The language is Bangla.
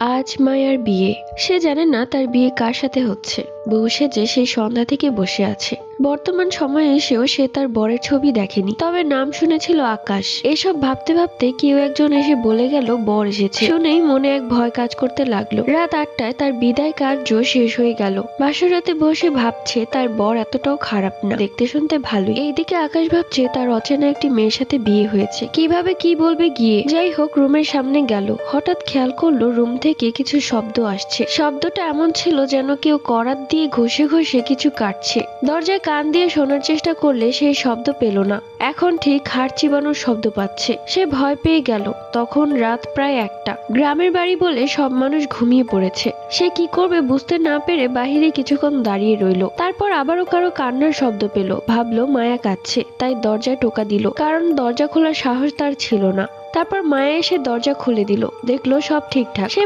আজ মায়ার বিয়ে। সে জানে না তার বিয়ে কার সাথে হচ্ছে। বউ সেজে সেই সন্ধ্যা থেকে বসে আছে। বর্তমান সময়ে এসেও সে তার বরের ছবি দেখেনি, তবে নাম শুনেছিল আকাশ। এসব ভাবতে ভাবতে কেউ একজন এসে বলে গেল বর এসেছে। শুনেই মনে এক ভয় কাজ করতে লাগলো। রাত 8টায় তার বিদায় কার্য শেষ হয়ে গেল। বাসরাতে বসে ভাবছে তার বর এতটাও খারাপ না, দেখতে শুনতে ভালোই। এইদিকে আকাশ ভাবছে তার অচেনা একটি মেয়ের সাথে বিয়ে হয়েছে, কিভাবে কি বলবে গিয়ে। যাই হোক, রুমের সামনে গেল। হঠাৎ খেয়াল করলো রুম থেকে কিছু শব্দ আসছে। শব্দটা এমন ছিল যেন কেউ করাত দিয়ে ঘষে ঘষে কিছু কাটছে। দরজায় কান দিয়ে শোনার চেষ্টা করলে সেই শব্দ পেল না। এখন ঠিক হাড় চিবানোর শব্দ পাচ্ছে। সে ভয় পেয়ে গেল। তখন রাত প্রায় 1টা। গ্রামের বাড়ি বলে সব মানুষ ঘুমিয়ে পড়েছে। সে কি করবে বুঝতে না পেরে বাহিরে কিছুক্ষণ দাঁড়িয়ে রইল। তারপর আবারও কারো কান্নার শব্দ পেল। ভাবলো মায়া কাঁদছে, তাই দরজায় টোকা দিল, কারণ দরজা খোলার সাহস তার ছিল না। তারপর মায়া এসে দরজা খুলে দিল। দেখলো সব ঠিকঠাক। সে